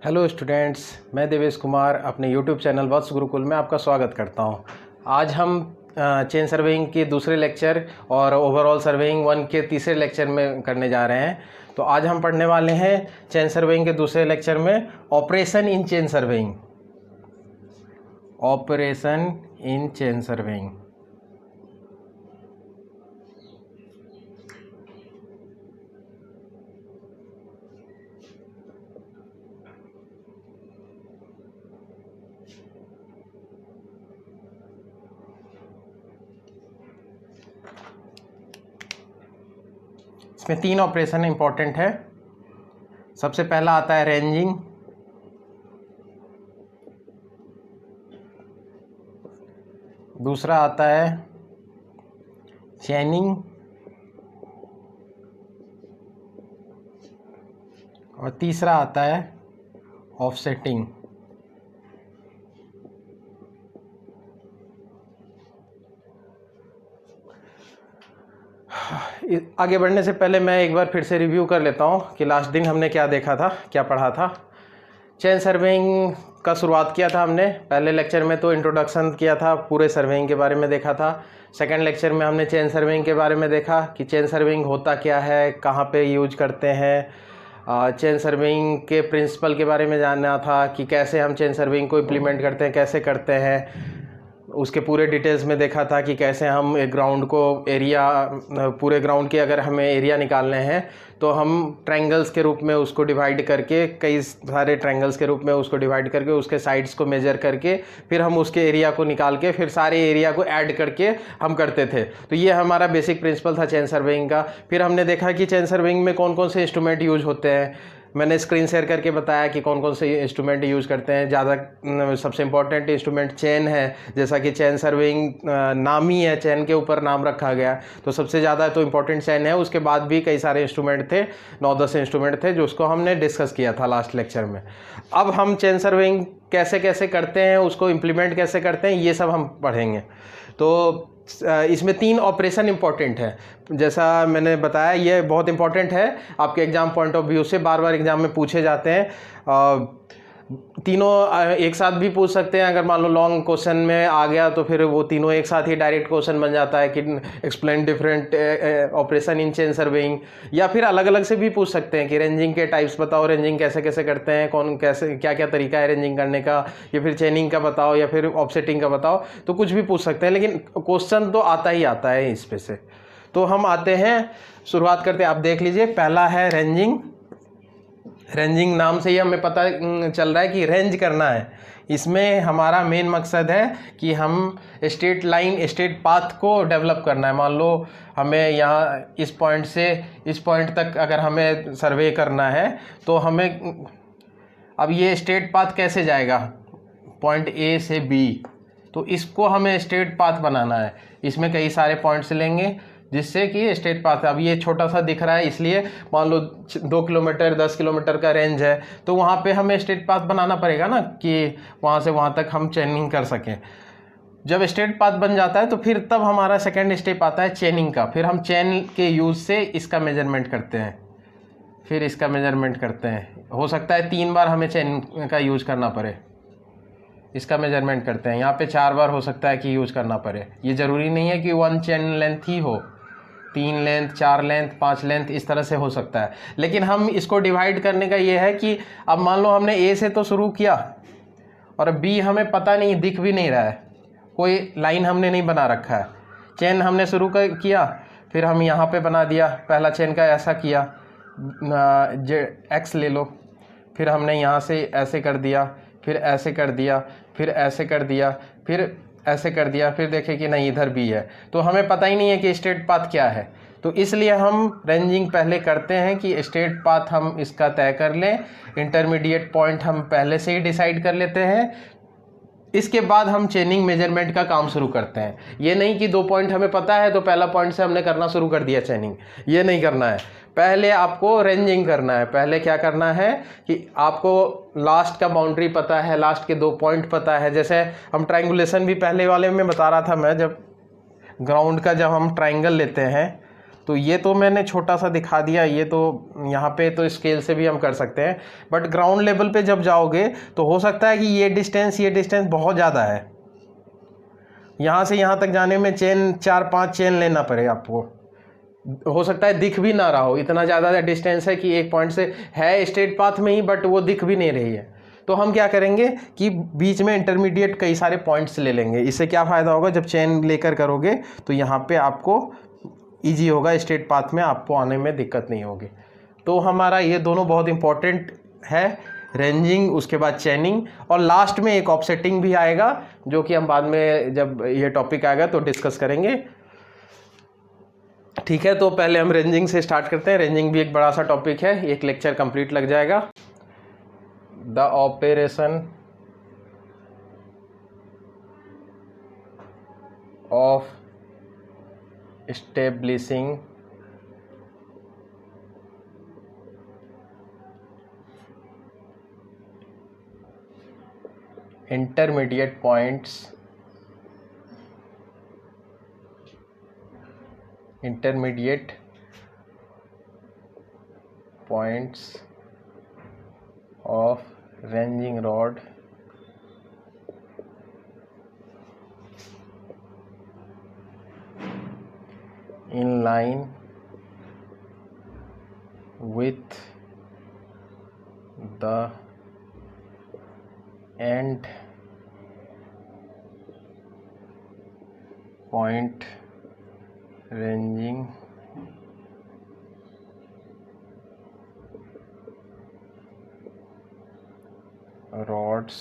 Hello students, मैं देवेश कुमार अपने YouTube channel वत्स गुरुकुल में आपका स्वागत करता हूं। आज हम चेन सर्वेइंग के दूसरे लेक्चर और ओवरऑल सर्वेइंग 1 के तीसरे लेक्चर में करने जा रहे हैं। तो आज हम पढ़ने वाले हैं चेन सर्वेइंग के दूसरे लेक्चर में operation in chain surveying. Operation in chain surveying. इसमें 3 ऑपरेशन इंपॉर्टेंट है। सबसे पहला आता है रेंजिंग, दूसरा आता है चेनिंग और तीसरा आता है ऑफसेटिंग। आगे बढ़ने से पहले मैं एक बार फिर से रिव्यू कर लेता हूँ कि लास्ट दिन हमने क्या देखा था, क्या पढ़ा था। चेन सर्वेइंग का शुरुआत किया था हमने पहले लेक्चर में, तो इंट्रोडक्शन किया था, पूरे सर्वेइंग के बारे में देखा था। सेकंड लेक्चर में हमने चेन सर्वेइंग के बारे में देखा कि चेन सर्वेइंग होता क्या है, कहाँ पे यूज करते हैं। चेन सर्वेइंग के प्रिंसिपल के बारे में जानना था कि कैसे हम चेन सर्वेइंग को इम्प्लीमेंट करते हैं, कैसे करते हैं। उसके पूरे डिटेल्स में देखा था कि कैसे हम एक ग्राउंड को एरिया, पूरे ग्राउंड के अगर हमें एरिया निकालने हैं तो हम ट्रायंगल्स के रूप में उसको डिवाइड करके, कई सारे ट्रायंगल्स के रूप में उसको डिवाइड करके, उसके साइड्स को मेजर करके, फिर हम उसके एरिया को निकाल के फिर सारे एरिया को ऐड करके हम करते थे। तो ये हमारा बेसिक प्रिंसिपल था चेन सर्वेइंग का। फिर हमने देखा कि चेन सर्वेइंग में कौन कौन से इंस्ट्रूमेंट यूज होते हैं। मैंने स्क्रीन शेयर करके बताया कि कौन कौन से इंस्ट्रूमेंट यूज़ करते हैं। ज़्यादा सबसे इम्पॉर्टेंट इंस्ट्रूमेंट चेन है, जैसा कि चेन सर्वेइंग नाम ही है, चेन के ऊपर नाम रखा गया, तो सबसे ज़्यादा तो इम्पॉर्टेंट चेन है। उसके बाद भी कई सारे इंस्ट्रूमेंट थे, 9-10 इंस्ट्रूमेंट थे, जो उसको हमने डिस्कस किया था लास्ट लेक्चर में। अब हम चेन सर्वेइंग कैसे कैसे करते हैं, उसको इम्प्लीमेंट कैसे करते हैं, ये सब हम पढ़ेंगे। तो इसमें 3 ऑपरेशन इंपॉर्टेंट है। जैसा मैंने बताया, ये बहुत इंपॉर्टेंट है आपके एग्जाम पॉइंट ऑफ व्यू से, बार बार एग्जाम में पूछे जाते हैं। तीनों एक साथ भी पूछ सकते हैं। अगर मान लो लॉन्ग क्वेश्चन में आ गया तो फिर वो तीनों एक साथ ही डायरेक्ट क्वेश्चन बन जाता है कि explain different operation in chain surveying. या फिर अलग अलग से भी पूछ सकते हैं कि रेंजिंग के टाइप्स बताओ, रेंजिंग कैसे कैसे करते हैं, कौन कैसे क्या क्या तरीका है रेंजिंग करने का, या फिर चेनिंग का बताओ, या फिर ऑफसेटिंग का बताओ। तो कुछ भी पूछ सकते हैं, लेकिन क्वेश्चन तो आता ही आता है इस पे से। तो हम आते हैं, शुरुआत करते हैं। आप देख लीजिए, पहला है रेंजिंग। रेंजिंग नाम से ही हमें पता चल रहा है कि रेंज करना है। इसमें हमारा मेन मकसद है कि हम स्ट्रेट लाइन, स्ट्रेट पाथ को डेवलप करना है। मान लो हमें यहाँ इस पॉइंट से इस पॉइंट तक अगर हमें सर्वे करना है, तो हमें अब ये स्ट्रेट पाथ कैसे जाएगा, पॉइंट ए से बी, तो इसको हमें स्ट्रेट पाथ बनाना है। इसमें कई सारे पॉइंट्स लेंगे जिससे कि स्ट्रेट पाथ, अब ये छोटा सा दिख रहा है इसलिए, मान लो 2 किलोमीटर 10 किलोमीटर का रेंज है, तो वहाँ पे हमें स्ट्रेट पाथ बनाना पड़ेगा ना, कि वहाँ से वहाँ तक हम चेनिंग कर सकें। जब स्ट्रेट पाथ बन जाता है तो फिर तब हमारा सेकेंड स्टेप आता है चेनिंग का। फिर हम चेन के यूज़ से इसका मेजरमेंट करते हैं, फिर इसका मेजरमेंट करते हैं। हो सकता है 3 बार हमें चेन का यूज़ करना पड़े, इसका मेजरमेंट करते हैं। यहाँ पे 4 बार हो सकता है कि यूज़ करना पड़े। ये ज़रूरी नहीं है कि 1 चेन लेंथ ही हो, 3 लेंथ, 4 लेंथ, 5 लेंथ, इस तरह से हो सकता है। लेकिन हम इसको डिवाइड करने का ये है कि अब मान लो हमने ए से तो शुरू किया और बी हमें पता नहीं, दिख भी नहीं रहा है, कोई लाइन हमने नहीं बना रखा है। चेन हमने शुरू किया, फिर हम यहाँ पे बना दिया, पहला चेन का ऐसा किया, एक्स ले लो, फिर हमने यहाँ से ऐसे कर दिया, फिर ऐसे कर दिया, फिर ऐसे कर दिया, फिर ऐसे कर दिया, फिर देखें कि नहीं इधर भी है, तो हमें पता ही नहीं है कि स्ट्रेट पाथ क्या है। तो इसलिए हम रेंजिंग पहले करते हैं कि स्ट्रेट पाथ हम इसका तय कर लें, इंटरमीडिएट पॉइंट हम पहले से ही डिसाइड कर लेते हैं। इसके बाद हम चेनिंग मेजरमेंट का काम शुरू करते हैं। ये नहीं कि 2 पॉइंट हमें पता है तो पहला पॉइंट से हमने करना शुरू कर दिया चेनिंग, ये नहीं करना है। पहले आपको रेंजिंग करना है। पहले क्या करना है कि आपको लास्ट का बाउंड्री पता है, लास्ट के 2 पॉइंट पता है। जैसे हम ट्रायंगुलेशन भी पहले वाले में बता रहा था मैं, जब ग्राउंड का जब हम ट्रायंगल लेते हैं तो ये तो मैंने छोटा सा दिखा दिया, ये तो यहाँ पे तो स्केल से भी हम कर सकते हैं, बट ग्राउंड लेवल पे जब जाओगे तो हो सकता है कि ये डिस्टेंस बहुत ज़्यादा है, यहाँ से यहाँ तक जाने में चेन 4-5 चेन लेना पड़े आपको, हो सकता है दिख भी ना रहा हो, इतना ज़्यादा डिस्टेंस है कि एक पॉइंट से है स्ट्रेट पाथ में ही बट वो दिख भी नहीं रही है। तो हम क्या करेंगे कि बीच में इंटरमीडिएट कई सारे पॉइंट्स ले लेंगे। इससे क्या फ़ायदा होगा, जब चेन लेकर करोगे तो यहाँ पे आपको ईजी होगा, स्ट्रेट पाथ में आपको आने में दिक्कत नहीं होगी। तो हमारा ये दोनों बहुत इंपॉर्टेंट है, रेंजिंग, उसके बाद चेनिंग, और लास्ट में एक ऑफसेटिंग भी आएगा जो कि हम बाद में जब ये टॉपिक आएगा तो डिस्कस करेंगे। ठीक है, तो पहले हम रेंजिंग से स्टार्ट करते हैं। रेंजिंग भी एक बड़ा सा टॉपिक है, एक लेक्चर कंप्लीट लग जाएगा। The operation of establishing intermediate points of ranging rod in line with the end point ranging rods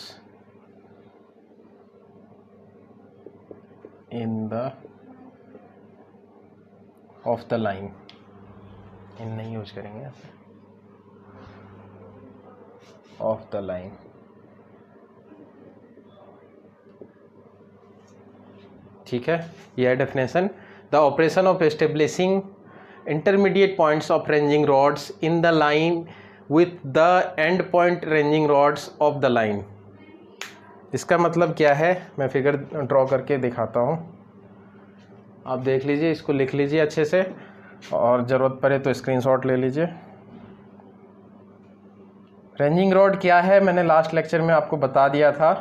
in the of the line, इन नहीं यूज करेंगे, ऑफ द लाइन। ठीक है, यह है definition. The operation of establishing intermediate points of ranging rods in the line with the end point ranging rods of the line. इसका मतलब क्या है, मैं फिगर ड्रॉ करके दिखाता हूँ, आप देख लीजिए, इसको लिख लीजिए अच्छे से, और ज़रूरत पड़े तो स्क्रीनशॉट ले लीजिए। रेंजिंग रॉड क्या है, मैंने लास्ट लेक्चर में आपको बता दिया था।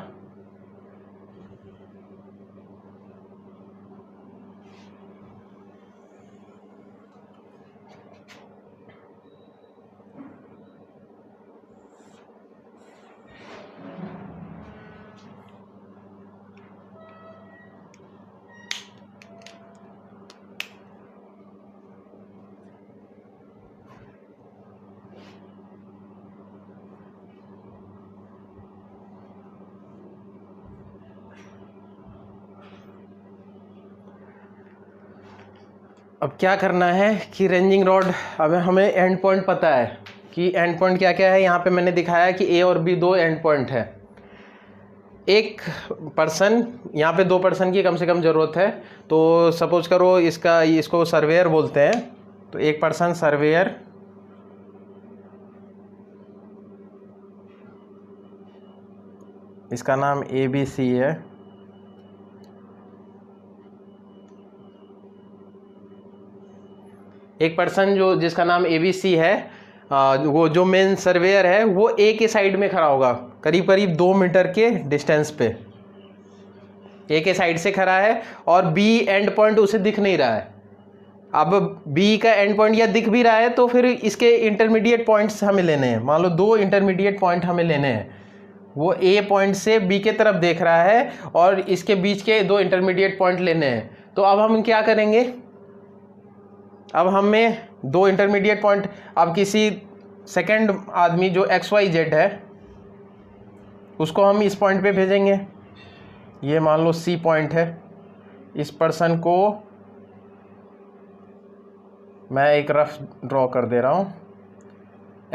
अब क्या करना है कि रेंजिंग रॉड, अब हमें एंड पॉइंट पता है कि एंड पॉइंट क्या क्या है। यहाँ पे मैंने दिखाया कि ए और बी दो एंड पॉइंट है। एक पर्सन, यहाँ पे 2 पर्सन की कम से कम ज़रूरत है, तो सपोज करो इसको सर्वेयर बोलते हैं, तो एक पर्सन सर्वेयर, इसका नाम ABC है, एक पर्सन जिसका नाम ABC है, वो जो मेन सर्वेयर है वो ए के साइड में खड़ा होगा, करीब करीब 2 मीटर के डिस्टेंस पे ए के साइड से खड़ा है, और बी एंड पॉइंट उसे दिख नहीं रहा है। अब बी का एंड पॉइंट या दिख भी रहा है तो फिर इसके इंटरमीडिएट पॉइंट्स हमें लेने हैं। मान लो 2 इंटरमीडिएट पॉइंट हमें लेने हैं, वो ए पॉइंट से बी के तरफ देख रहा है और इसके बीच के 2 इंटरमीडिएट पॉइंट लेने हैं। तो अब हम क्या करेंगे, अब हमें 2 इंटरमीडिएट पॉइंट, अब किसी सेकंड आदमी जो XYZ है उसको हम इस पॉइंट पे भेजेंगे। ये मान लो C पॉइंट है, इस पर्सन को मैं एक रफ ड्रॉ कर दे रहा हूँ।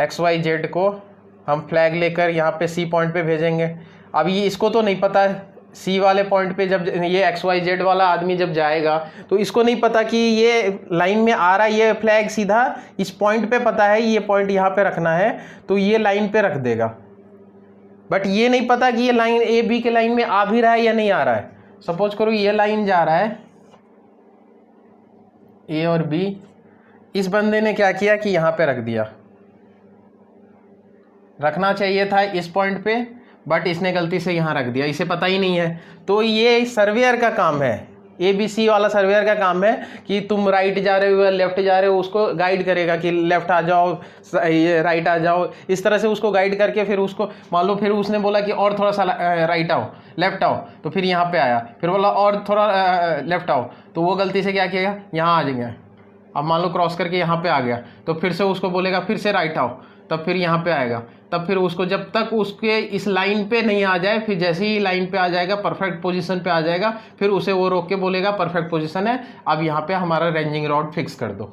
XYZ को हम फ्लैग लेकर यहाँ पे C पॉइंट पे भेजेंगे। अब ये इसको तो नहीं पता है, C वाले पॉइंट पे जब ये XYZ वाला आदमी जब जाएगा तो इसको नहीं पता कि ये लाइन में आ रहा है, ये फ्लैग सीधा इस पॉइंट पे पता है, ये पॉइंट यहाँ पे रखना है, तो ये लाइन पे रख देगा। बट ये नहीं पता कि ये लाइन AB के लाइन में आ भी रहा है या नहीं आ रहा है। सपोज करो ये लाइन जा रहा है A और B, इस बंदे ने क्या किया कि यहाँ पे रख दिया, रखना चाहिए था इस पॉइंट पे, बट इसने गलती से यहाँ रख दिया, इसे पता ही नहीं है। तो ये सर्वेयर का काम है, ABC वाला सर्वेयर का काम है कि तुम राइट जा रहे हो या लेफ्ट जा रहे हो, उसको गाइड करेगा कि लेफ्ट आ जाओ, ये राइट आ जाओ, इस तरह से उसको गाइड करके फिर उसको मान लो, फिर उसने बोला कि और थोड़ा सा राइट आओ, लेफ्ट आओ, तो फिर यहाँ पे आया, फिर बोला और थोड़ा लेफ्ट आओ, तो वो गलती से क्या किया, यहाँ आ जाएगा। अब मान लो क्रॉस करके यहाँ पे आ गया, तो फिर से उसको बोलेगा फिर से राइट आओ, तब फिर यहाँ पे आएगा, तब फिर उसको जब तक उसके इस लाइन पे नहीं आ जाए, फिर जैसे ही लाइन पे आ जाएगा, परफेक्ट पोजीशन पे आ जाएगा, फिर उसे वो रोक के बोलेगा परफेक्ट पोजीशन है, अब यहाँ पे हमारा रेंजिंग रॉड फिक्स कर दो।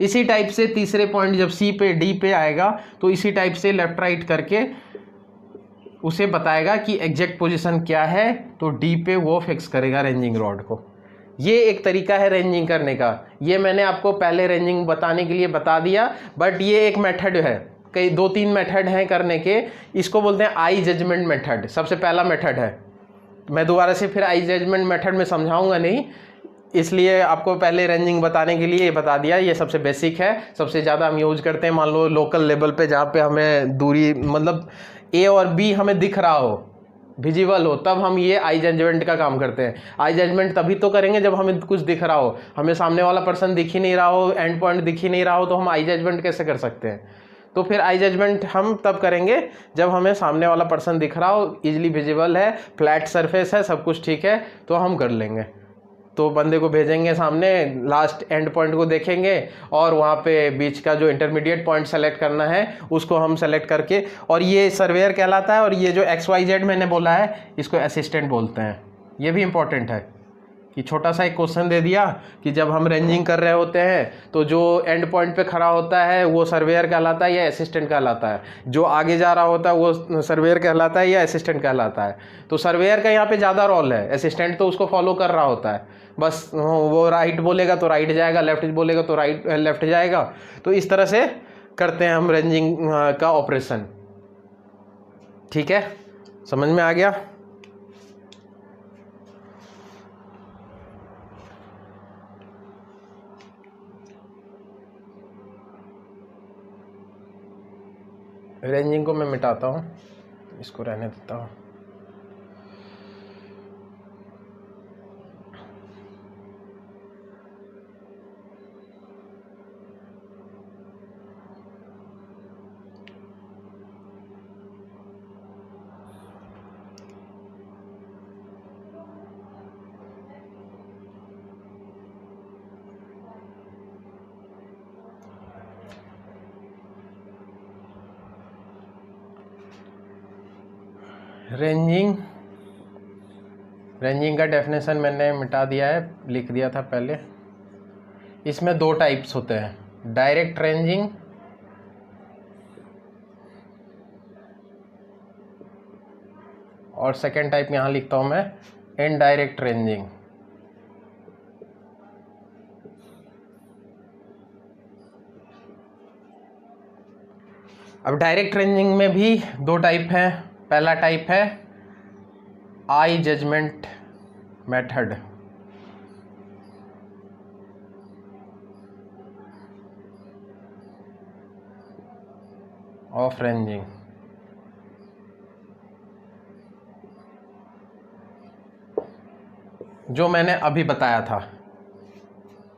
इसी टाइप से तीसरे पॉइंट जब C पे D पे आएगा, तो इसी टाइप से लेफ्ट राइट करके उसे बताएगा कि एग्जैक्ट पोजीशन क्या है, तो D पे वो फिक्स करेगा रेंजिंग रॉड को। ये एक तरीका है रेंजिंग करने का। ये मैंने आपको पहले रेंजिंग बताने के लिए बता दिया, बट ये एक मेथड है, कई 2-3 मेथड हैं करने के। इसको बोलते हैं आई जजमेंट मेथड, सबसे पहला मेथड है। मैं दोबारा से फिर आई जजमेंट मेथड में समझाऊंगा नहीं, इसलिए आपको पहले रेंजिंग बताने के लिए ये बता दिया। ये सबसे बेसिक है, सबसे ज़्यादा हम यूज करते हैं मान लो लोकल लेवल पे, जहाँ पे हमें दूरी मतलब A और B हमें दिख रहा हो, विजिबल हो, तब हम ये आई जजमेंट का काम करते हैं। आई जजमेंट तभी तो करेंगे जब हमें कुछ दिख रहा हो, हमें सामने वाला पर्सन दिख ही नहीं रहा हो, एंड पॉइंट दिख ही नहीं रहा हो, तो हम आई जजमेंट कैसे कर सकते हैं। तो फिर आई जजमेंट हम तब करेंगे जब हमें सामने वाला पर्सन दिख रहा हो, इजीली विजिबल है, फ्लैट सरफेस है, सब कुछ ठीक है, तो हम कर लेंगे। तो बंदे को भेजेंगे सामने, लास्ट एंड पॉइंट को देखेंगे, और वहाँ पे बीच का जो इंटरमीडिएट पॉइंट सेलेक्ट करना है उसको हम सेलेक्ट करके, और ये सर्वेयर कहलाता है। और ये जो XYZ मैंने बोला है, इसको असिस्टेंट बोलते हैं। ये भी इंपॉर्टेंट है कि छोटा सा एक क्वेश्चन दे दिया कि जब हम रेंजिंग कर रहे होते हैं तो जो एंड पॉइंट पे खड़ा होता है वो सर्वेयर कहलाता है या असिस्टेंट कहलाता है, जो आगे जा रहा होता है वो सर्वेयर कहलाता है या असिस्टेंट कहलाता है। तो सर्वेयर का यहाँ पे ज़्यादा रोल है, असिस्टेंट तो उसको फॉलो कर रहा होता है, बस वो राइट बोलेगा तो राइट जाएगा, लेफ्ट बोलेगा तो राइट लेफ्ट जाएगा। तो इस तरह से करते हैं हम रेंजिंग का ऑपरेशन। ठीक है, समझ में आ गया। रेंजिंग को मैं मिटाता हूँ, इसको रहने देता हूँ। रेंजिंग का डेफिनेशन मैंने मिटा दिया है, लिख दिया था पहले। इसमें 2 टाइप्स होते हैं, डायरेक्ट रेंजिंग और सेकेंड टाइप यहाँ लिखता हूँ मैं, इनडायरेक्ट रेंजिंग। अब डायरेक्ट रेंजिंग में भी 2 टाइप हैं। पहला टाइप है आई जजमेंट मेथड, ऑफ रेंजिंग। जो मैंने अभी बताया था,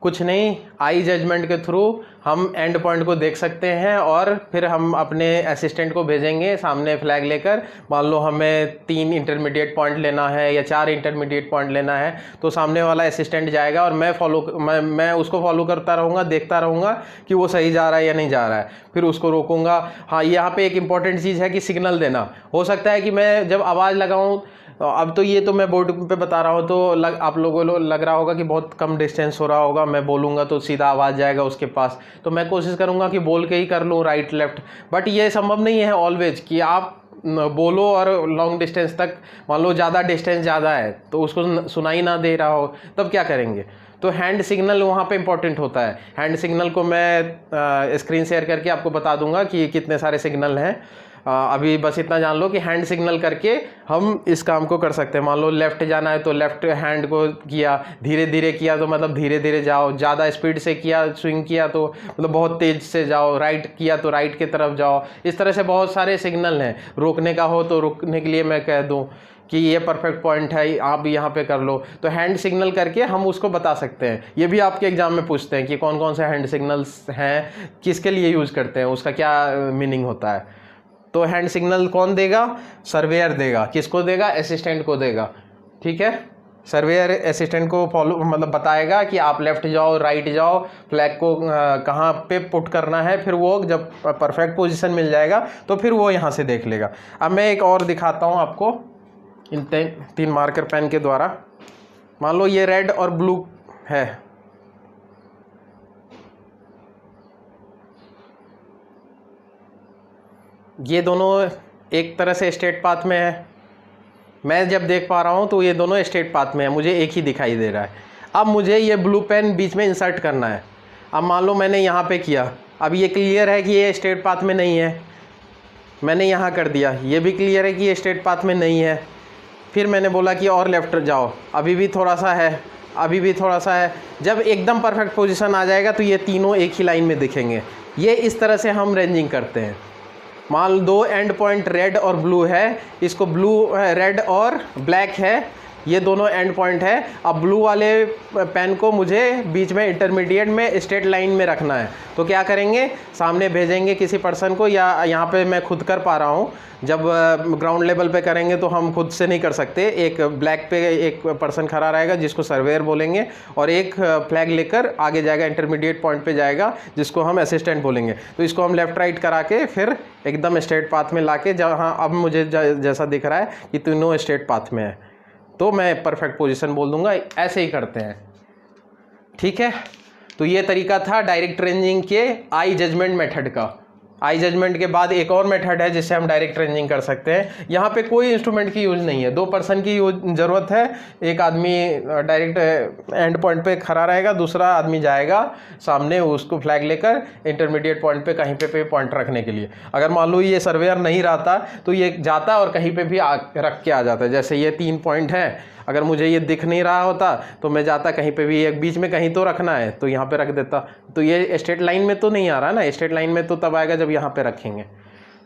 कुछ नहीं, आई जजमेंट के थ्रू हम एंड पॉइंट को देख सकते हैं और फिर हम अपने असिस्टेंट को भेजेंगे सामने फ्लैग लेकर। मान लो हमें 3 इंटरमीडिएट पॉइंट लेना है या 4 इंटरमीडिएट पॉइंट लेना है, तो सामने वाला असिस्टेंट जाएगा और मैं उसको फॉलो करता रहूँगा, देखता रहूँगा कि वो सही जा रहा है या नहीं जा रहा है, फिर उसको रोकूंगा। हाँ, यहाँ पे एक इंपॉर्टेंट चीज़ है कि सिग्नल देना। हो सकता है कि मैं जब आवाज़ लगाऊँ, अब तो ये तो मैं बोर्ड पे बता रहा हूँ, तो आप लोगों को लग रहा होगा कि बहुत कम डिस्टेंस हो रहा होगा, मैं बोलूँगा तो सीधा आवाज़ जाएगा उसके पास, तो मैं कोशिश करूँगा कि बोल के ही कर लूँ राइट लेफ्ट। बट ये संभव नहीं है ऑलवेज कि आप बोलो और लॉन्ग डिस्टेंस तक, मान लो ज़्यादा डिस्टेंस ज़्यादा है तो उसको सुनाई ना दे रहा हो, तब क्या करेंगे। तो हैंड सिग्नल वहाँ पे इंपॉर्टेंट होता है। हैंड सिग्नल को मैं स्क्रीन शेयर करके आपको बता दूंगा कि कितने सारे सिग्नल हैं। अभी बस इतना जान लो कि हैंड सिग्नल करके हम इस काम को कर सकते हैं। मान लो लेफ़्ट जाना है तो लेफ़्ट हैंड को किया, धीरे धीरे किया तो मतलब धीरे धीरे जाओ, ज़्यादा स्पीड से किया स्विंग किया तो मतलब बहुत तेज़ से जाओ, राइट किया तो राइट की तरफ जाओ। इस तरह से बहुत सारे सिग्नल हैं। रोकने का हो तो रुकने के लिए मैं कह दूँ कि ये परफेक्ट पॉइंट है, आप यहाँ पे कर लो, तो हैंड सिग्नल करके हम उसको बता सकते हैं। ये भी आपके एग्जाम में पूछते हैं कि कौन कौन से हैंड सिग्नल्स हैं, किसके लिए यूज़ करते हैं, उसका क्या मीनिंग होता है। तो हैंड सिग्नल कौन देगा? सर्वेयर देगा। किसको देगा? असिस्टेंट को देगा। ठीक है, सर्वेयर असिस्टेंट को फॉलो मतलब बताएगा कि आप लेफ्ट जाओ, राइट जाओ, फ्लैग को कहाँ पे पुट करना है। फिर वो जब परफेक्ट पोजीशन मिल जाएगा तो फिर वो यहाँ से देख लेगा। अब मैं एक और दिखाता हूँ आपको इन 3 मार्कर पेन के द्वारा। मान लो ये रेड और ब्लू है, ये दोनों एक तरह से स्ट्रेट पाथ में है। मैं जब देख पा रहा हूँ तो ये दोनों स्ट्रेट पाथ में है, मुझे एक ही दिखाई दे रहा है। अब मुझे ये ब्लू पेन बीच में इंसर्ट करना है। अब मान लो मैंने यहाँ पे किया, अब ये क्लियर है कि ये स्ट्रेट पाथ में नहीं है। मैंने यहाँ कर दिया, ये भी क्लियर है कि ये स्ट्रेट पाथ में नहीं है। फिर मैंने बोला कि और लेफ्ट जाओ, अभी भी थोड़ा सा है, अभी भी थोड़ा सा है। जब एकदम परफेक्ट पोजीशन आ जाएगा तो ये तीनों एक ही लाइन में दिखेंगे। ये इस तरह से हम रेंजिंग करते हैं। मान लो 2 एंड पॉइंट रेड और ब्लू है, इसको ब्लू रेड और ब्लैक है, ये दोनों एंड पॉइंट है। अब ब्लू वाले पेन को मुझे बीच में इंटरमीडिएट में स्ट्रेट लाइन में रखना है, तो क्या करेंगे? सामने भेजेंगे किसी पर्सन को, या यहाँ पे मैं खुद कर पा रहा हूँ। जब ग्राउंड लेवल पे करेंगे तो हम खुद से नहीं कर सकते। एक ब्लैक पे एक पर्सन खड़ा रहेगा जिसको सर्वेयर बोलेंगे, और एक फ्लैग लेकर आगे जाएगा, इंटरमीडिएट पॉइंट पे जाएगा जिसको हम असिस्टेंट बोलेंगे। तो इसको हम लेफ्ट राइट करा के फिर एकदम स्ट्रेट पाथ में लाके, जहाँ अब मुझे जैसा दिख रहा है कि तीनों स्ट्रेट पाथ में है, तो मैं परफेक्ट पोजीशन बोल दूंगा। ऐसे ही करते हैं। ठीक है, तो ये तरीका था डायरेक्ट रेंजिंग के आई जजमेंट मेथड का। आई जजमेंट के बाद एक और मेथड है जिससे हम डायरेक्ट रेंजिंग कर सकते हैं। यहाँ पे कोई इंस्ट्रूमेंट की यूज नहीं है, 2 पर्सन की ज़रूरत है। एक आदमी डायरेक्ट एंड पॉइंट पे खड़ा रहेगा, दूसरा आदमी जाएगा सामने उसको फ्लैग लेकर इंटरमीडिएट पॉइंट पे कहीं पे पॉइंट रखने के लिए। अगर मान लो ये सर्वेयर नहीं रहता तो ये जाता और कहीं पे भी रख के आ जाता है। जैसे ये 3 पॉइंट है, अगर मुझे ये दिख नहीं रहा होता तो मैं जाता कहीं पे भी, एक बीच में कहीं तो रखना है तो यहाँ पे रख देता। तो ये स्ट्रेट लाइन में तो नहीं आ रहा ना, स्ट्रेट लाइन में तो तब आएगा जब यहाँ पे रखेंगे।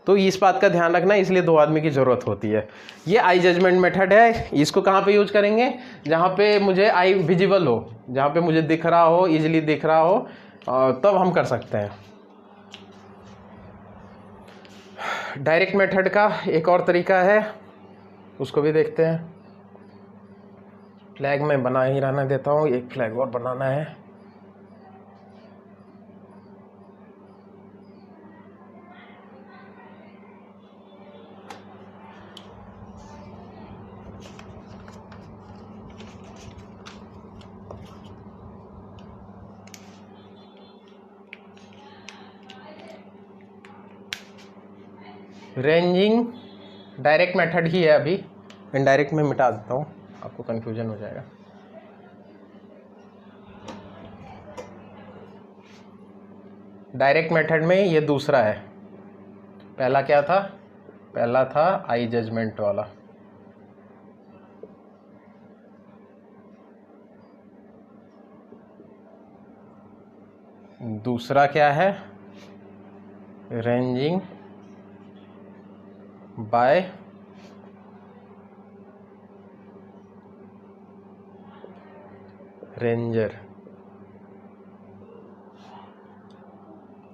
तो इस बात का ध्यान रखना, इसलिए 2 आदमी की ज़रूरत होती है। ये आई जजमेंट मेथड है। इसको कहाँ पे यूज करेंगे? जहाँ पे मुझे आई विजिबल हो, जहाँ पे मुझे दिख रहा हो, ईजिली दिख रहा हो, तब हम कर सकते हैं। डायरेक्ट मेथड का एक और तरीका है, उसको भी देखते हैं। फ्लैग में बना ही रहने देता हूँ, एक फ्लैग और बनाना है। रेंजिंग डायरेक्ट मेथड ही है, अभी इनडायरेक्ट में मिटा देता हूँ, आपको कंफ्यूजन हो जाएगा। डायरेक्ट मेथड में ये दूसरा है। पहला क्या था? पहला था आई जजमेंट वाला। दूसरा क्या है? Ranging by ranger,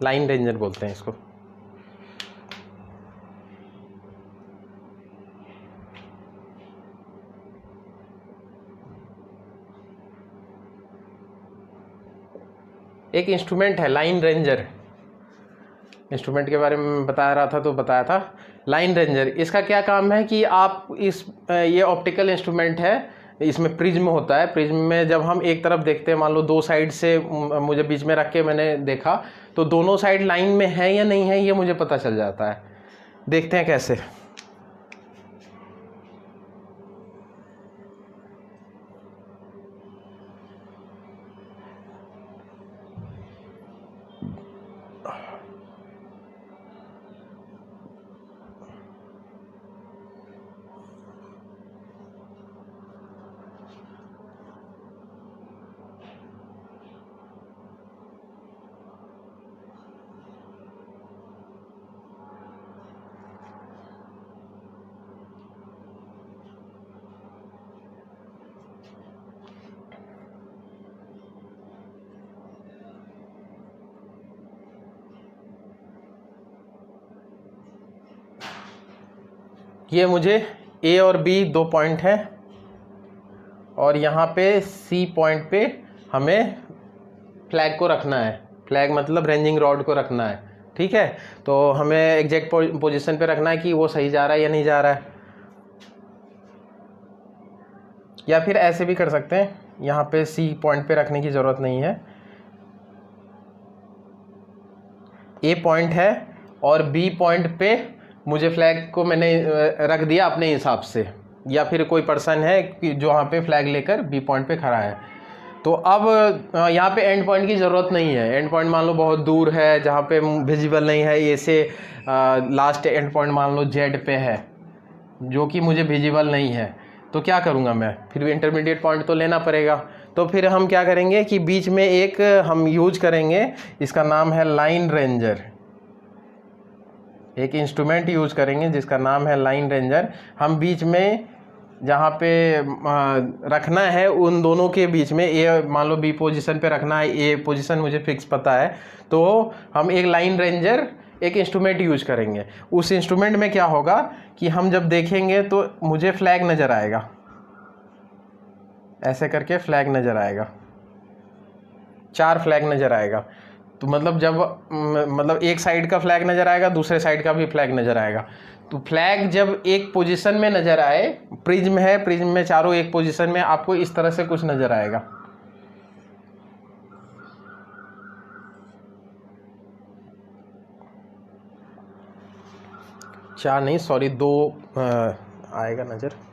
line ranger बोलते हैं इसको। एक इंस्ट्रूमेंट है लाइन रेंजर, इंस्ट्रूमेंट के बारे में बता रहा था तो बताया था। लाइन रेंजर, इसका क्या काम है कि आप ये ऑप्टिकल इंस्ट्रूमेंट है, इसमें प्रिज्म होता है। प्रिज्म में जब हम एक तरफ देखते हैं, मान लो 2 साइड से मुझे बीच में रख के मैंने देखा, तो दोनों साइड लाइन में है या नहीं है ये मुझे पता चल जाता है। देखते हैं कैसे। ये मुझे ए और बी 2 पॉइंट हैं और यहाँ पे सी पॉइंट पे हमें फ्लैग को रखना है। फ्लैग मतलब रेंजिंग रॉड को रखना है, ठीक है। तो हमें एग्जैक्ट पोजीशन पे रखना है कि वो सही जा रहा है या नहीं जा रहा है। या फिर ऐसे भी कर सकते हैं, यहाँ पे सी पॉइंट पे रखने की ज़रूरत नहीं है। ए पॉइंट है और बी पॉइंट पे मुझे फ्लैग को मैंने रख दिया अपने हिसाब से, या फिर कोई पर्सन है कि जो वहाँ पे फ्लैग लेकर बी पॉइंट पे खड़ा है। तो अब यहाँ पे एंड पॉइंट की ज़रूरत नहीं है। एंड पॉइंट मान लो बहुत दूर है, जहाँ पे विजिबल नहीं है, ये से लास्ट एंड पॉइंट मान लो जेड पे है, जो कि मुझे विजिबल नहीं है। तो क्या करूँगा मैं, फिर भी इंटरमीडिएट पॉइंट तो लेना पड़ेगा। तो फिर हम क्या करेंगे कि बीच में एक हम यूज करेंगे, इसका नाम है लाइन रेंजर। एक इंस्ट्रूमेंट यूज करेंगे जिसका नाम है लाइन रेंजर। हम बीच में जहाँ पे रखना है उन दोनों के बीच में, ए मान लो बी पोजीशन पे रखना है, ए पोजीशन मुझे फिक्स पता है, तो हम एक लाइन रेंजर एक इंस्ट्रूमेंट यूज करेंगे। उस इंस्ट्रूमेंट में क्या होगा कि हम जब देखेंगे तो मुझे फ्लैग नज़र आएगा, ऐसे करके फ्लैग नज़र आएगा, 4 फ्लैग नज़र आएगा। तो मतलब जब मतलब एक साइड का फ्लैग नज़र आएगा, दूसरे साइड का भी फ्लैग नज़र आएगा। तो फ्लैग जब एक पोजीशन में नज़र आए, प्रिज्म है, प्रिज्म में चारों एक पोजीशन में, आपको इस तरह से कुछ नज़र आएगा। चार नहीं, सॉरी 2 आएगा नज़र।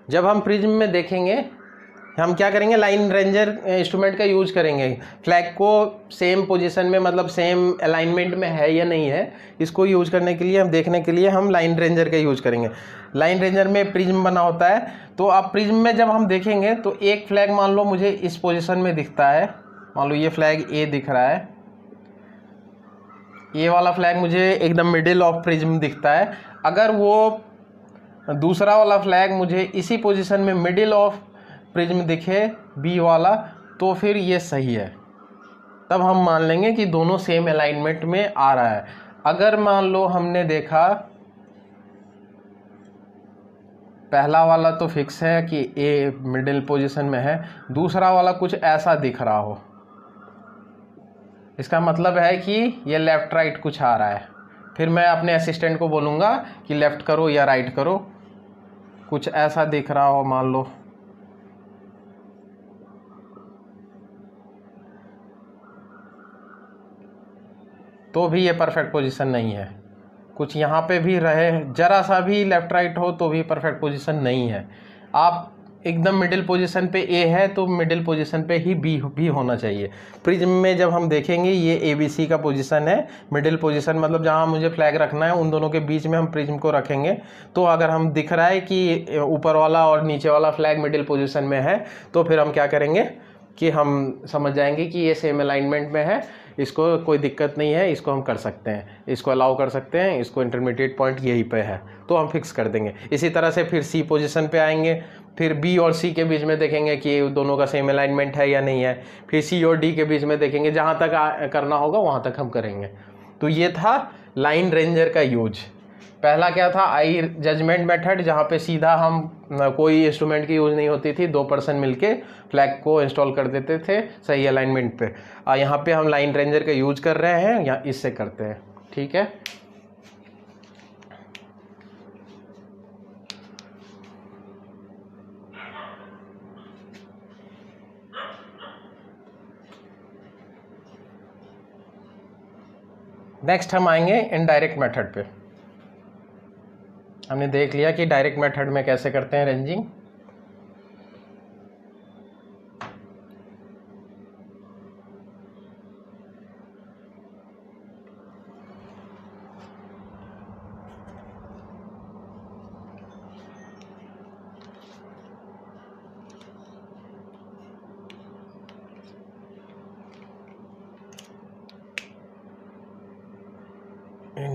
जब हम प्रिज्म में देखेंगे, हम क्या करेंगे, लाइन रेंजर इंस्ट्रूमेंट का यूज करेंगे। फ्लैग को सेम पोजीशन में, मतलब सेम अलाइनमेंट में है या नहीं है, इसको यूज करने के लिए, हम देखने के लिए हम लाइन रेंजर का यूज करेंगे। लाइन रेंजर में प्रिज्म बना होता है। तो अब प्रिज्म में जब हम देखेंगे तो एक फ्लैग मान लो मुझे इस पोजीशन में दिखता है, मान लो ये फ्लैग ए दिख रहा है, ये वाला फ्लैग मुझे एकदम मिडिल ऑफ प्रिज्म दिखता है। अगर वो दूसरा वाला फ्लैग मुझे इसी पोजीशन में मिडिल ऑफ प्रिज्म दिखे, बी वाला, तो फिर ये सही है। तब हम मान लेंगे कि दोनों सेम अलाइनमेंट में आ रहा है। अगर मान लो हमने देखा पहला वाला तो फिक्स है कि ए मिडिल पोजीशन में है, दूसरा वाला कुछ ऐसा दिख रहा हो, इसका मतलब है कि ये लेफ़्ट राइट कुछ आ रहा है। फिर मैं अपने असिस्टेंट को बोलूँगा कि लेफ़्ट करो या राइट करो, कुछ ऐसा दिख रहा हो मान लो, तो भी ये परफेक्ट पोजीशन नहीं है। कुछ यहाँ पे भी रहे, जरा सा भी लेफ़्ट राइट हो तो भी परफेक्ट पोजीशन नहीं है। आप एकदम मिडिल पोजीशन पे ए है तो मिडिल पोजीशन पे ही बी भी होना चाहिए। प्रिज्म में जब हम देखेंगे ये ए बी सी का पोजीशन है, मिडिल पोजीशन मतलब जहाँ मुझे फ्लैग रखना है उन दोनों के बीच में हम प्रिज्म को रखेंगे। तो अगर हम दिख रहा है कि ऊपर वाला और नीचे वाला फ्लैग मिडिल पोजीशन में है, तो फिर हम क्या करेंगे कि हम समझ जाएंगे कि ये सेम अलाइनमेंट में है, इसको कोई दिक्कत नहीं है, इसको हम कर सकते हैं, इसको अलाउ कर सकते हैं, इसको इंटरमीडिएट पॉइंट यहीं पे है, तो हम फिक्स कर देंगे। इसी तरह से फिर सी पोजीशन पे आएंगे, फिर बी और सी के बीच में देखेंगे कि दोनों का सेम अलाइनमेंट है या नहीं है, फिर सी और डी के बीच में देखेंगे, जहाँ तक करना होगा वहाँ तक हम करेंगे। तो ये था लाइन रेंजर का यूज। पहला क्या था, आई जजमेंट मेथड, जहाँ पे सीधा हम कोई इंस्ट्रूमेंट की यूज़ नहीं होती थी, 2 पर्सन मिलके फ्लैग को इंस्टॉल कर देते थे सही अलाइनमेंट पे। यहाँ पे हम लाइन रेंजर का यूज कर रहे हैं या इससे करते हैं, ठीक है। नेक्स्ट हम आएंगे इनडायरेक्ट मेथड पे। हमने देख लिया कि डायरेक्ट मेथड में कैसे करते हैं रेंजिंग।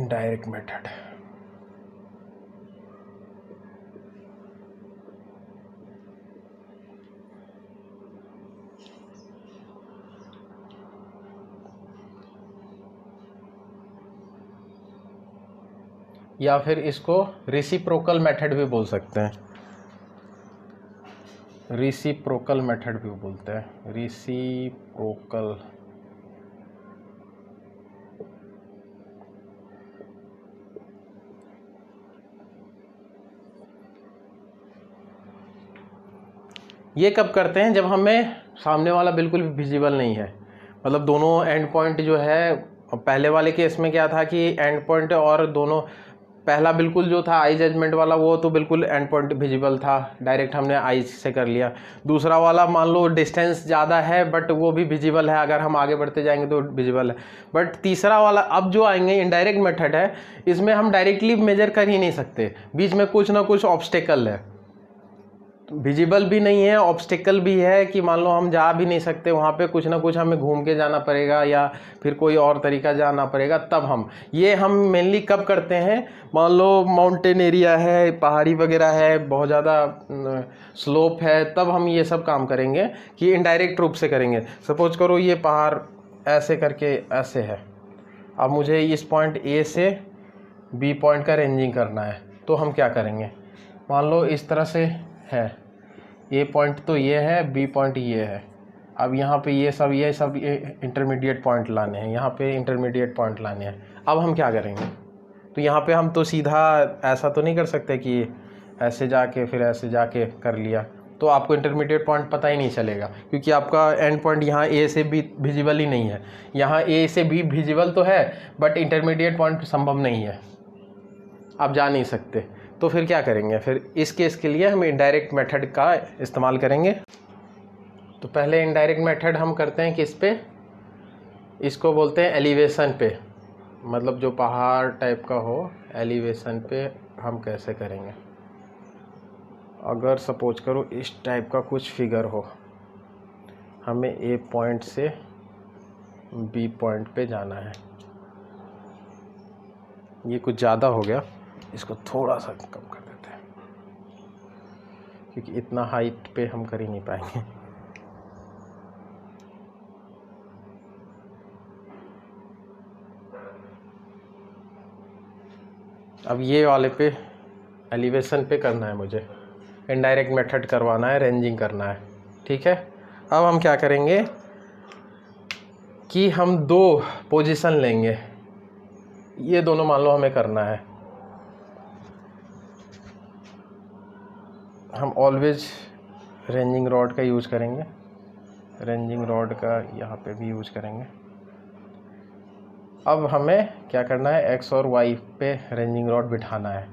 Indirect method. या फिर इसको रेसिप्रोकल मेथड भी बोल सकते हैं, रेसिप्रोकल मेथड भी बोलते हैं, रेसिप्रोकल। ये कब करते हैं? जब हमें सामने वाला बिल्कुल भी विजिबल नहीं है, मतलब दोनों एंड पॉइंट जो है, पहले वाले केस में क्या था कि एंड पॉइंट और दोनों, पहला बिल्कुल जो था आई जजमेंट वाला वो तो बिल्कुल एंड पॉइंट विजिबल था, डायरेक्ट हमने आई से कर लिया। दूसरा वाला मान लो डिस्टेंस ज़्यादा है बट वो भी विजिबल है, अगर हम आगे बढ़ते जाएंगे तो विजिबल है। बट तीसरा वाला अब जो आएंगे इनडायरेक्ट मेथड है, इसमें हम डायरेक्टली मेजर कर ही नहीं सकते, बीच में कुछ ना कुछ ऑब्स्टेकल है, विजिबल भी नहीं है, ऑब्स्टिकल भी है कि मान लो हम जा भी नहीं सकते वहाँ पे, कुछ ना कुछ हमें घूम के जाना पड़ेगा या फिर कोई और तरीका जाना पड़ेगा, तब हम मेनली कब करते हैं? मान लो माउंटेन एरिया है, पहाड़ी वगैरह है, बहुत ज़्यादा स्लोप है, तब हम ये सब काम करेंगे कि इनडायरेक्ट रूप से करेंगे। सपोज करो ये पहाड़ ऐसे करके ऐसे है, अब मुझे इस पॉइंट ए से बी पॉइंट का रेंजिंग करना है, तो हम क्या करेंगे? मान लो इस तरह से है, ए पॉइंट तो ये है, बी पॉइंट ये है, अब यहाँ पे ये सब इंटरमीडिएट पॉइंट लाने हैं, यहाँ पे इंटरमीडिएट पॉइंट लाने हैं। अब हम क्या करेंगे? तो यहाँ पे हम तो सीधा ऐसा तो नहीं कर सकते कि ऐसे जाके फिर ऐसे जाके कर लिया, तो आपको इंटरमीडिएट पॉइंट पता ही नहीं चलेगा, क्योंकि आपका एंड पॉइंट यहाँ ए से बी विजिबल ही नहीं है। यहाँ ए से बी विजिबल तो है बट इंटरमीडिएट पॉइंट संभव नहीं है, आप जा नहीं सकते। तो फिर क्या करेंगे? फिर इस केस के लिए हम इनडायरेक्ट मेथड का इस्तेमाल करेंगे। तो पहले इनडायरेक्ट मेथड हम करते हैं किस पे? इसको बोलते हैं एलिवेशन पे, मतलब जो पहाड़ टाइप का हो, एलिवेशन पे हम कैसे करेंगे? अगर सपोज करो इस टाइप का कुछ फिगर हो, हमें ए पॉइंट से बी पॉइंट पे जाना है, ये कुछ ज़्यादा हो गया, इसको थोड़ा सा कम कर देते हैं क्योंकि इतना हाइट पे हम कर ही नहीं पाएंगे। अब ये वाले पे एलिवेशन पे करना है मुझे, इनडायरेक्ट मेथड करवाना है, रेंजिंग करना है, ठीक है। अब हम क्या करेंगे कि हम दो पोजीशन लेंगे, ये दोनों मान लो हमें करना है, हम ऑलवेज रेंजिंग रॉड का यूज़ करेंगे, रेंजिंग रॉड का यहाँ पे भी यूज़ करेंगे। अब हमें क्या करना है? एक्स और वाई पे रेंजिंग रॉड बिठाना है,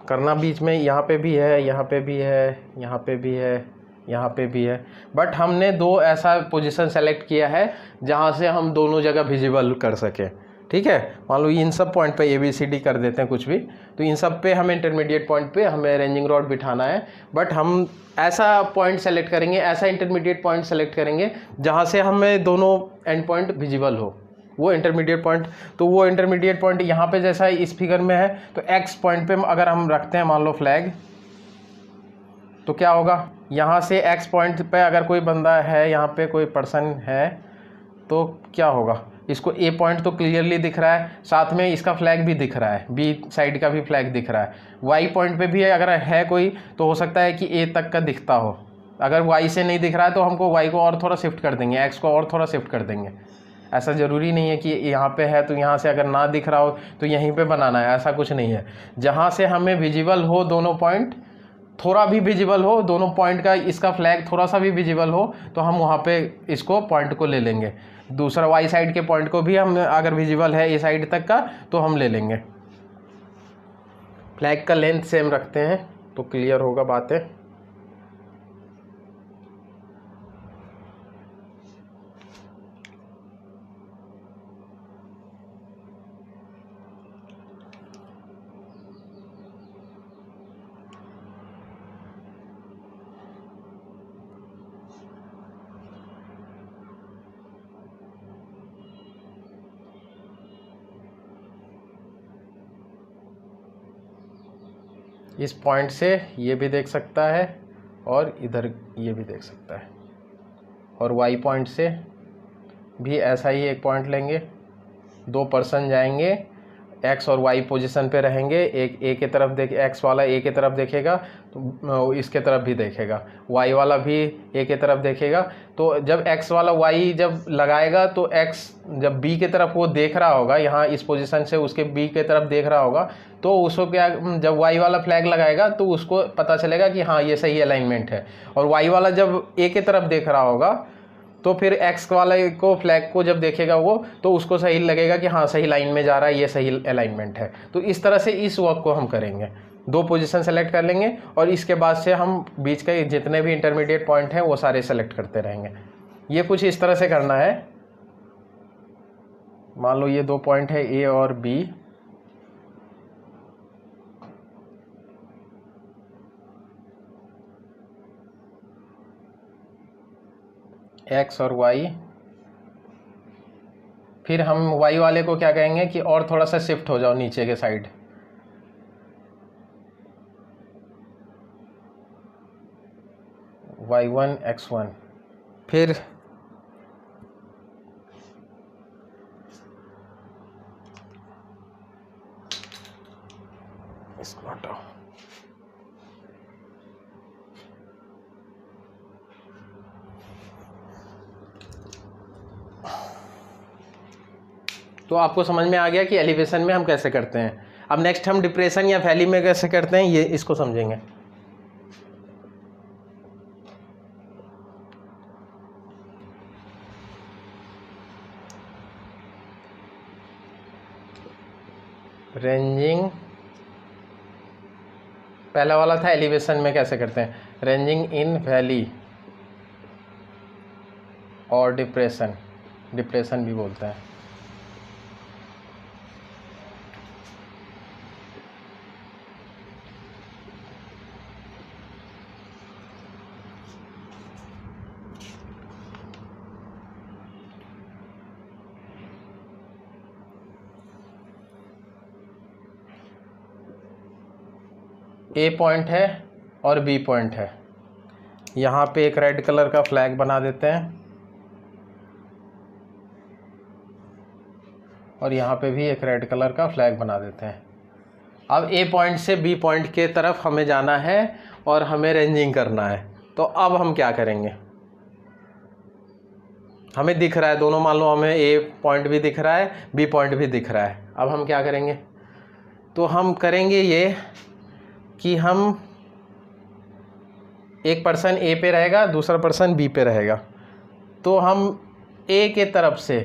करना बीच में यहाँ पे भी है, यहाँ पे भी है, यहाँ पे भी है, यहाँ पे भी है, बट हमने दो ऐसा पोजीशन सेलेक्ट किया है जहाँ से हम दोनों जगह विजिबल कर सकें, ठीक है। मान लो इन सब पॉइंट पे ABCD कर देते हैं कुछ भी, तो इन सब पे हमें इंटरमीडिएट पॉइंट पे हमें रेंजिंग रॉड बिठाना है, बट हम ऐसा पॉइंट सेलेक्ट करेंगे, ऐसा इंटरमीडिएट पॉइंट सेलेक्ट करेंगे जहाँ से हमें दोनों एंड पॉइंट विजिबल हो, वो इंटरमीडिएट पॉइंट। तो वो इंटरमीडिएट पॉइंट यहाँ पे जैसा इस फिगर में है, तो एक्स पॉइंट पे अगर हम रखते हैं मान लो फ्लैग, तो क्या होगा? यहाँ से एक्स पॉइंट पे अगर कोई बंदा है, यहाँ पे कोई पर्सन है, तो क्या होगा? इसको ए पॉइंट तो क्लियरली दिख रहा है, साथ में इसका फ्लैग भी दिख रहा है, बी साइड का भी फ्लैग दिख रहा है, वाई पॉइंट पे भी अगर है कोई तो हो सकता है कि ए तक का दिखता हो, अगर वाई से नहीं दिख रहा है तो हमको वाई को और थोड़ा शिफ्ट कर देंगे, एक्स को और थोड़ा शिफ्ट कर देंगे। ऐसा ज़रूरी नहीं है कि यहाँ पे है तो यहाँ से अगर ना दिख रहा हो तो यहीं पे बनाना है, ऐसा कुछ नहीं है। जहाँ से हमें विजिबल हो दोनों पॉइंट, थोड़ा भी विजिबल हो दोनों पॉइंट का, इसका फ्लैग थोड़ा सा भी विजिबल हो, तो हम वहाँ पे इसको पॉइंट को ले लेंगे। दूसरा वाई साइड के पॉइंट को भी हम अगर विजिबल है ए साइड तक का तो हम ले लेंगे। फ्लैग का लेंथ सेम रखते हैं तो क्लियर होगा बातें। इस पॉइंट से ये भी देख सकता है और इधर ये भी देख सकता है, और वाई पॉइंट से भी ऐसा ही एक पॉइंट लेंगे। दो पर्सन जाएंगे, एक्स और वाई पोजीशन पे रहेंगे, एक ए के तरफ देख, एक्स वाला ए के तरफ देखेगा तो इसके तरफ भी देखेगा, वाई वाला भी ए के तरफ देखेगा। तो जब एक्स वाला वाई जब लगाएगा तो एक्स जब बी के तरफ वो देख रहा होगा, यहाँ इस पोजीशन से उसके बी के तरफ देख रहा होगा, तो उसको क्या, जब वाई वाला फ्लैग लगाएगा तो उसको पता चलेगा कि हाँ ये सही अलाइनमेंट है। और वाई वाला जब ए के तरफ देख रहा होगा तो फिर एक्स वाले को फ्लैग को जब देखेगा वो, तो उसको सही लगेगा कि हाँ सही लाइन में जा रहा है, ये सही अलाइनमेंट है। तो इस तरह से इस वर्क को हम करेंगे। दो पोजीशन सेलेक्ट कर लेंगे और इसके बाद से हम बीच के जितने भी इंटरमीडिएट पॉइंट हैं वो सारे सेलेक्ट करते रहेंगे। ये कुछ इस तरह से करना है। मान लो ये दो पॉइंट है ए और बी, एक्स और वाई। फिर हम वाई वाले को क्या कहेंगे कि और थोड़ा सा शिफ्ट हो जाओ नीचे के साइड, y1 x1। फिर इसको हटाओ, तो आपको समझ में आ गया कि एलिवेशन में हम कैसे करते हैं। अब नेक्स्ट हम डिप्रेशन या वैली में कैसे करते हैं, ये इसको समझेंगे। रेंजिंग पहला वाला था, एलिवेशन में कैसे करते हैं, रेंजिंग इन वैली और डिप्रेशन, डिप्रेशन भी बोलते हैं। ए पॉइंट है और बी पॉइंट है, यहाँ पे एक रेड कलर का फ्लैग बना देते हैं और यहाँ पे भी एक रेड कलर का फ्लैग बना देते हैं। अब ए पॉइंट से बी पॉइंट के तरफ हमें जाना है और हमें रेंजिंग करना है। तो अब हम क्या करेंगे, हमें दिख रहा है दोनों, मान लो हमें ए पॉइंट भी दिख रहा है, बी पॉइंट भी दिख रहा है। अब हम क्या करेंगे, तो हम करेंगे ये कि हम एक पर्सन ए पे रहेगा, दूसरा पर्सन बी पे रहेगा, तो हम ए के तरफ से,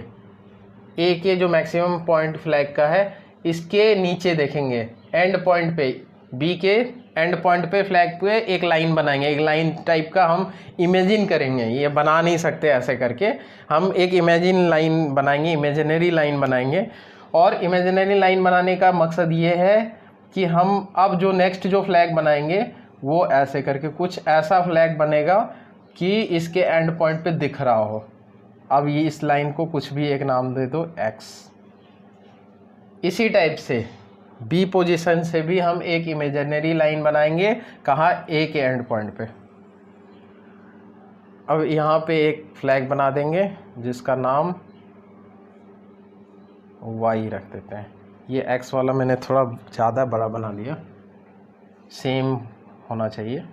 ए के जो मैक्सिमम पॉइंट फ्लैग का है इसके नीचे देखेंगे, एंड पॉइंट पे, बी के एंड पॉइंट पे फ्लैग पे एक लाइन बनाएंगे, एक लाइन टाइप का हम इमेजिन करेंगे। ये बना नहीं सकते ऐसे करके, हम एक इमेजिन लाइन बनाएंगे, इमेजिनरी लाइन बनाएंगे। और इमेजिनरी लाइन बनाने का मकसद ये है कि हम अब जो नेक्स्ट जो फ्लैग बनाएंगे वो ऐसे करके कुछ ऐसा फ्लैग बनेगा कि इसके एंड पॉइंट पे दिख रहा हो। अब ये इस लाइन को कुछ भी एक नाम दे दो एक्स। इसी टाइप से बी पोजीशन से भी हम एक इमेजिनरी लाइन बनाएंगे, कहाँ, ए के एंड पॉइंट पे। अब यहाँ पे एक फ्लैग बना देंगे जिसका नाम वाई रख देते हैं। ये एक्स वाला मैंने थोड़ा ज़्यादा बड़ा बना लिया, सेम होना चाहिए।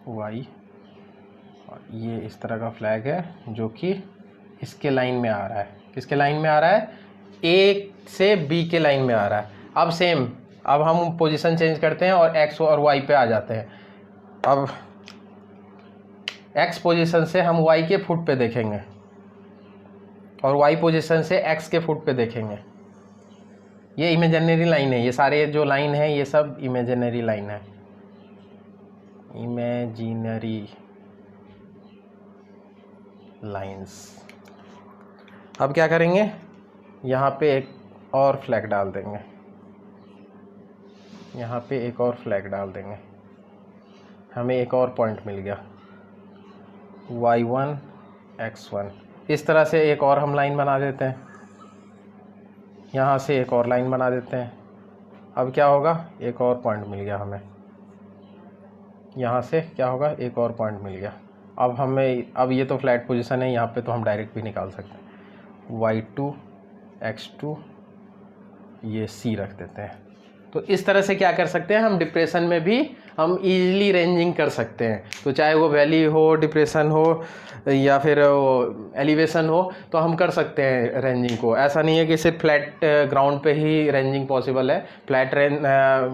वाई, और ये इस तरह का फ्लैग है जो कि इसके लाइन में आ रहा है। किसके लाइन में आ रहा है, ए से बी के लाइन में आ रहा है। अब सेम, अब हम पोजीशन चेंज करते हैं और एक्स और वाई पे आ जाते हैं। अब एक्स पोजीशन से हम वाई के फुट पे देखेंगे और वाई पोजीशन से एक्स के फुट पे देखेंगे। ये इमेजिनरी लाइन है, ये सारे जो लाइन है ये सब इमेजिनरी लाइन है, इमेजिनरी लाइंस। अब क्या करेंगे, यहाँ पे एक और फ्लैग डाल देंगे, यहाँ पे एक और फ्लैग डाल देंगे, हमें एक और पॉइंट मिल गया। y1 x1। इस तरह से एक और हम लाइन बना देते हैं, यहाँ से एक और लाइन बना देते हैं। अब क्या होगा, एक और पॉइंट मिल गया हमें, यहाँ से क्या होगा, एक और पॉइंट मिल गया। अब ये तो फ्लैट पोजीशन है, यहाँ पे तो हम डायरेक्ट भी निकाल सकते हैं। y2 x2 ये c रख देते हैं। तो इस तरह से क्या कर सकते हैं, हम डिप्रेशन में भी हम इजीली रेंजिंग कर सकते हैं। तो चाहे वो वैली हो, डिप्रेशन हो या फिर एलिवेशन हो, तो हम कर सकते हैं रेंजिंग को। ऐसा नहीं है कि सिर्फ फ्लैट ग्राउंड पे ही रेंजिंग पॉसिबल है। फ्लैट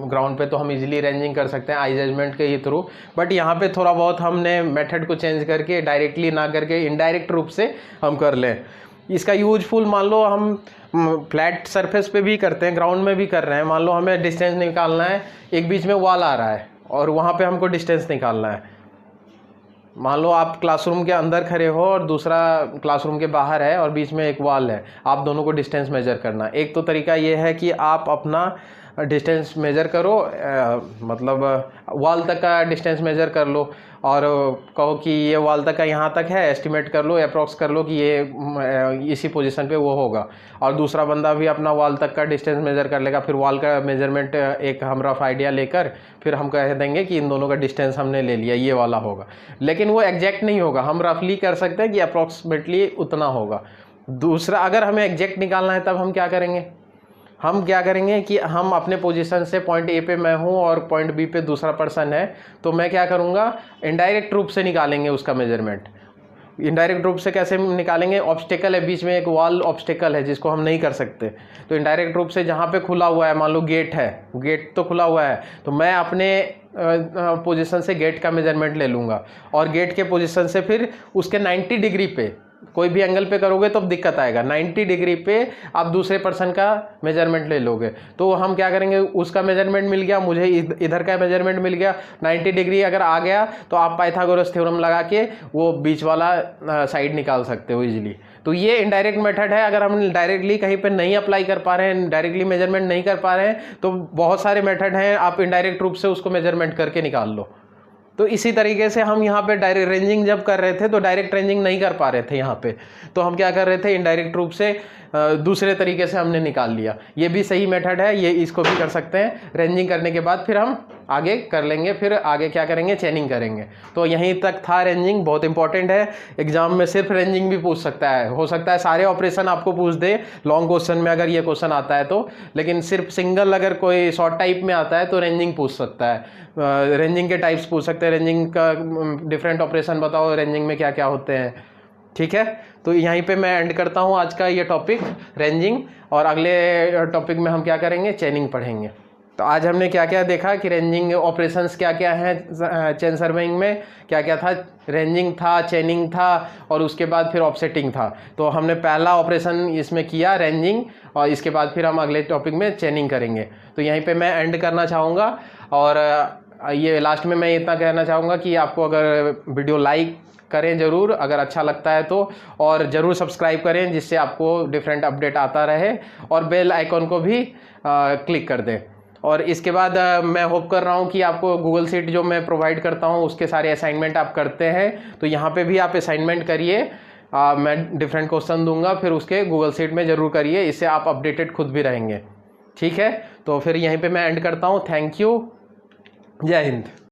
ग्राउंड पे तो हम इजीली रेंजिंग कर सकते हैं आई जजमेंट के ही थ्रू। बट यहाँ पे थोड़ा बहुत हमने मेथड को चेंज करके डायरेक्टली ना करके इनडायरेक्ट रूप से हम कर लें। इसका यूजफुल मान लो हम फ्लैट सरफेस पे भी करते हैं, ग्राउंड में भी कर रहे हैं। मान लो हमें डिस्टेंस निकालना है, एक बीच में वॉल आ रहा है और वहाँ पे हमको डिस्टेंस निकालना है। मान लो आप क्लासरूम के अंदर खड़े हो और दूसरा क्लासरूम के बाहर है और बीच में एक वॉल है, आप दोनों को डिस्टेंस मेजर करना। एक तो तरीका ये है कि आप अपना डिस्टेंस मेजर करो, मतलब वॉल तक का डिस्टेंस मेजर कर लो और कहो कि ये वॉल तक का यहाँ तक है, एस्टिमेट कर लो, अप्रॉक्स कर लो कि ये इसी पोजीशन पे वो होगा। और दूसरा बंदा भी अपना वॉल तक का डिस्टेंस मेजर कर लेगा। फिर वॉल का मेजरमेंट एक हम रफ आइडिया लेकर फिर हम कह देंगे कि इन दोनों का डिस्टेंस हमने ले लिया, ये वाला होगा। लेकिन वो एग्जैक्ट नहीं होगा, हम रफली कर सकते हैं कि अप्रॉक्सीमेटली उतना होगा। दूसरा, अगर हमें एग्जैक्ट निकालना है तब हम क्या करेंगे कि हम अपने पोजीशन से पॉइंट ए पे मैं हूँ और पॉइंट बी पे दूसरा पर्सन है, तो मैं क्या करूँगा, इनडायरेक्ट रूप से निकालेंगे उसका मेजरमेंट। इनडायरेक्ट रूप से कैसे निकालेंगे, ऑब्स्टेकल है बीच में, एक वॉल ऑब्स्टेकल है जिसको हम नहीं कर सकते। तो इनडायरेक्ट रूप से जहाँ पे खुला हुआ है, मान लो गेट है, गेट तो खुला हुआ है, तो मैं अपने पोजीशन से गेट का मेजरमेंट ले लूँगा और गेट के पोजीशन से फिर उसके 90 डिग्री पे, कोई भी एंगल पे करोगे तो दिक्कत आएगा, 90 डिग्री पे आप दूसरे पर्सन का मेजरमेंट ले लोगे। तो हम क्या करेंगे, उसका मेजरमेंट मिल गया, मुझे इधर का मेजरमेंट मिल गया, 90 डिग्री अगर आ गया तो आप पाइथागोरस थ्योरम लगा के वो बीच वाला साइड निकाल सकते हो इजीली। तो ये इनडायरेक्ट मेथड है। अगर हम डायरेक्टली कहीं पे नहीं अप्लाई कर पा रहे हैं, डायरेक्टली मेजरमेंट नहीं कर पा रहे हैं, तो बहुत सारे मेथड हैं, आप इनडायरेक्ट रूप से उसको मेजरमेंट करके निकाल लो। तो इसी तरीके से हम यहाँ पे डायरेक्ट रेंजिंग जब कर रहे थे तो डायरेक्ट रेंजिंग नहीं कर पा रहे थे यहाँ पे, तो हम क्या कर रहे थे, इनडायरेक्ट रूप से दूसरे तरीके से हमने निकाल लिया। ये भी सही मेथड है, ये इसको भी कर सकते हैं। रेंजिंग करने के बाद फिर हम आगे कर लेंगे, फिर आगे क्या करेंगे, चेनिंग करेंगे। तो यहीं तक था रेंजिंग, बहुत इंपॉर्टेंट है। एग्जाम में सिर्फ रेंजिंग भी पूछ सकता है, हो सकता है सारे ऑपरेशन आपको पूछ दे लॉन्ग क्वेश्चन में अगर ये क्वेश्चन आता है तो, लेकिन सिर्फ सिंगल अगर कोई शॉर्ट टाइप में आता है तो रेंजिंग पूछ सकता है। रेंजिंग के टाइप्स पूछ सकते हैं, रेंजिंग का डिफरेंट ऑपरेशन बताओ, रेंजिंग में क्या क्या होते हैं। ठीक है, तो यहीं पे मैं एंड करता हूँ आज का ये टॉपिक रेंजिंग, और अगले टॉपिक में हम क्या करेंगे, चेनिंग पढ़ेंगे। तो आज हमने क्या क्या देखा कि रेंजिंग ऑपरेशंस क्या क्या हैं चेन सर्वेइंग में, क्या क्या था, रेंजिंग था, चेनिंग था और उसके बाद फिर ऑफसेटिंग था। तो हमने पहला ऑपरेशन इसमें किया रेंजिंग, और इसके बाद फिर हम अगले टॉपिक में चेनिंग करेंगे। तो यहीं पे मैं एंड करना चाहूँगा, और ये लास्ट में मैं इतना कहना चाहूँगा कि आपको अगर वीडियो लाइक करें ज़रूर अगर अच्छा लगता है तो, और ज़रूर सब्सक्राइब करें जिससे आपको डिफरेंट अपडेट आता रहे, और बेल आइकॉन को भी क्लिक कर दें। और इसके बाद मैं होप कर रहा हूँ कि आपको गूगल शीट जो मैं प्रोवाइड करता हूँ उसके सारे असाइनमेंट आप करते हैं, तो यहाँ पे भी आप असाइनमेंट करिए। मैं डिफरेंट क्वेश्चन दूंगा, फिर उसके गूगल शीट में ज़रूर करिए, इससे आप अपडेटेड खुद भी रहेंगे। ठीक है, तो फिर यहीं पे मैं एंड करता हूँ। थैंक यू, जय हिंद।